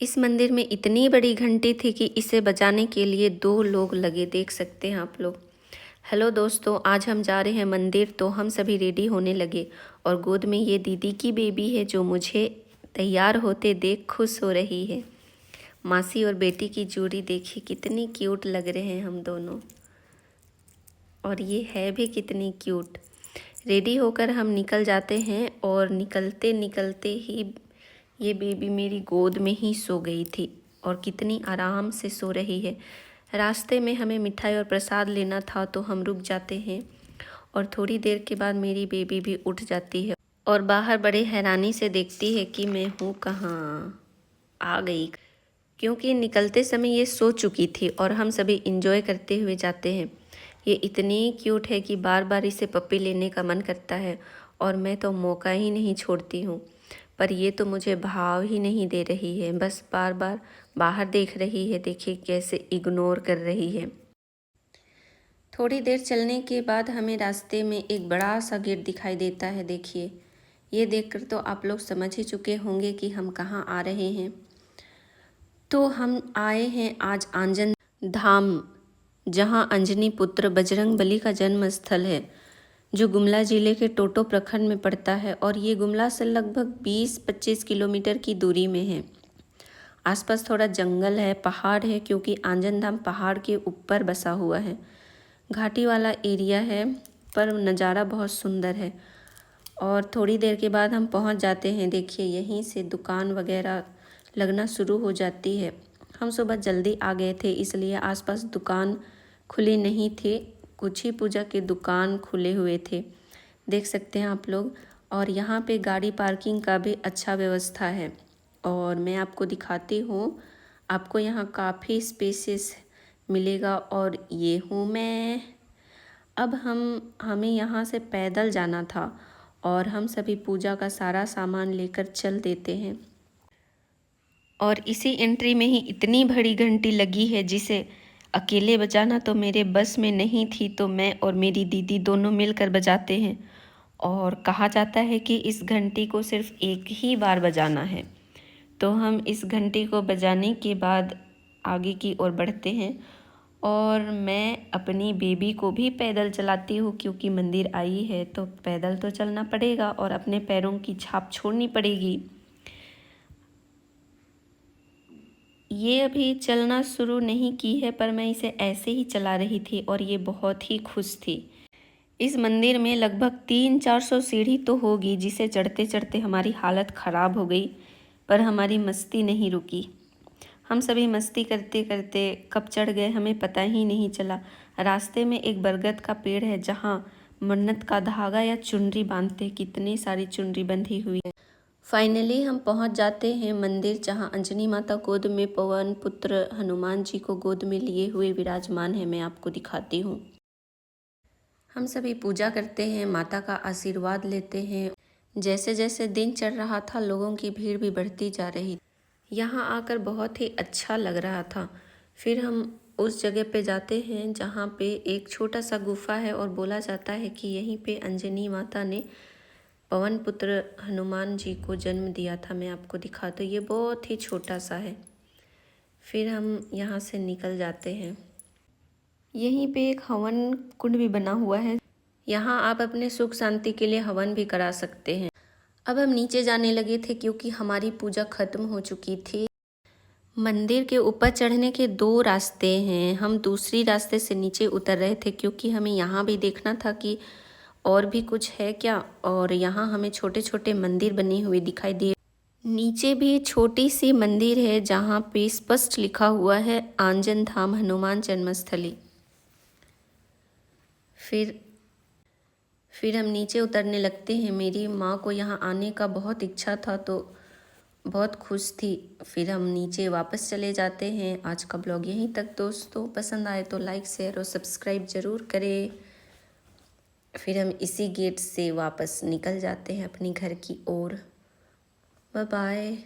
इस मंदिर में इतनी बड़ी घंटी थी कि इसे बजाने के लिए 2 लोग लगे, देख सकते हैं आप लोग। हेलो दोस्तों, आज हम जा रहे हैं मंदिर, तो हम सभी रेडी होने लगे और गोद में ये दीदी की बेबी है जो मुझे तैयार होते देख खुश हो रही है। मासी और बेटी की जोड़ी देखिए कितनी क्यूट लग रहे हैं हम दोनों, और ये है भी कितनी क्यूट। रेडी होकर हम निकल जाते हैं और निकलते निकलते ही ये बेबी मेरी गोद में ही सो गई थी और कितनी आराम से सो रही है। रास्ते में हमें मिठाई और प्रसाद लेना था तो हम रुक जाते हैं और थोड़ी देर के बाद मेरी बेबी भी उठ जाती है और बाहर बड़े हैरानी से देखती है कि मैं हूँ कहाँ, आ गई। क्योंकि निकलते समय ये सो चुकी थी और हम सभी इंजॉय करते हुए जाते हैं। ये इतनी क्यूट है कि बार बार इसे पप्पी लेने का मन करता है और मैं तो मौका ही नहीं छोड़ती हूँ, पर ये तो मुझे भाव ही नहीं दे रही है, बस बार बार बाहर देख रही है। देखिए कैसे इग्नोर कर रही है। थोड़ी देर चलने के बाद हमें रास्ते में एक बड़ा सा गेट दिखाई देता है। देखिए, ये देखकर तो आप लोग समझ ही चुके होंगे कि हम कहाँ आ रहे हैं। तो हम आए हैं आज आंजन धाम, जहाँ अंजनी पुत्र बजरंगबली का जन्म स्थल है, जो गुमला जिले के टोटो प्रखंड में पड़ता है और ये गुमला से लगभग 20-25 किलोमीटर की दूरी में है। आसपास थोड़ा जंगल है, पहाड़ है, क्योंकि आंजन धाम पहाड़ के ऊपर बसा हुआ है। घाटी वाला एरिया है, पर नज़ारा बहुत सुंदर है। और थोड़ी देर के बाद हम पहुंच जाते हैं। देखिए, यहीं से दुकान वगैरह लगना शुरू हो जाती है। हम सुबह जल्दी आ गए थे, इसलिए आसपास दुकान खुली नहीं थे, कुछ ही पूजा के दुकान खुले हुए थे, देख सकते हैं आप लोग। और यहाँ पे गाड़ी पार्किंग का भी अच्छा व्यवस्था है और मैं आपको दिखाती हूँ। आपको यहाँ काफ़ी स्पेसेस मिलेगा और ये हूँ मैं। अब हमें यहाँ से पैदल जाना था और हम सभी पूजा का सारा सामान लेकर चल देते हैं। और इसी एंट्री में ही इतनी बड़ी घंटी लगी है जिसे अकेले बजाना तो मेरे बस में नहीं थी, तो मैं और मेरी दीदी दोनों मिलकर बजाते हैं। और कहा जाता है कि इस घंटी को सिर्फ एक ही बार बजाना है। तो हम इस घंटी को बजाने के बाद आगे की ओर बढ़ते हैं और मैं अपनी बेबी को भी पैदल चलाती हूँ, क्योंकि मंदिर आई है तो पैदल तो चलना पड़ेगा और अपने पैरों की छाप छोड़नी पड़ेगी। ये अभी चलना शुरू नहीं की है, पर मैं इसे ऐसे ही चला रही थी और ये बहुत ही खुश थी। इस मंदिर में लगभग 300-400 सीढ़ी तो होगी, जिसे चढ़ते चढ़ते हमारी हालत ख़राब हो गई, पर हमारी मस्ती नहीं रुकी। हम सभी मस्ती करते करते कब चढ़ गए हमें पता ही नहीं चला। रास्ते में एक बरगद का पेड़ है, जहाँ मन्नत का धागा या चुनरी बांधते, कितनी सारी चुनरी बंधी हुई है। फाइनली हम पहुंच जाते हैं मंदिर, जहां अंजनी माता गोद में पवन पुत्र हनुमान जी को गोद में लिए हुए विराजमान है। मैं आपको दिखाती हूँ। हम सभी पूजा करते हैं, माता का आशीर्वाद लेते हैं। जैसे जैसे दिन चढ़ रहा था, लोगों की भीड़ भी बढ़ती जा रही। यहाँ आकर बहुत ही अच्छा लग रहा था। फिर हम उस जगह पे जाते हैं जहाँ पे एक छोटा सा गुफा है और बोला जाता है कि यहीं पे अंजनी माता ने पवन पुत्र हनुमान जी को जन्म दिया था। मैं आपको दिखाती हूँ, ये बहुत ही छोटा सा है। फिर हम यहाँ से निकल जाते हैं। यहीं पे एक हवन कुंड भी बना हुआ है, यहाँ आप अपने सुख शांति के लिए हवन भी करा सकते हैं। अब हम नीचे जाने लगे थे क्योंकि हमारी पूजा खत्म हो चुकी थी। मंदिर के ऊपर चढ़ने के 2 रास्ते हैं। हम दूसरी रास्ते से नीचे उतर रहे थे क्योंकि हमें यहाँ भी देखना था कि और भी कुछ है क्या। और यहाँ हमें छोटे छोटे मंदिर बने हुए दिखाई दिए। नीचे भी छोटी सी मंदिर है जहाँ पे स्पष्ट लिखा हुआ है आंजन धाम हनुमान जन्मस्थली। फिर हम नीचे उतरने लगते हैं। मेरी माँ को यहाँ आने का बहुत इच्छा था, तो बहुत खुश थी। फिर हम नीचे वापस चले जाते हैं। आज का ब्लॉग यहीं तक दोस्तों, पसंद आए तो लाइक शेयर और सब्सक्राइब ज़रूर करें। फिर हम इसी गेट से वापस निकल जाते हैं अपनी घर की ओर। Bye bye.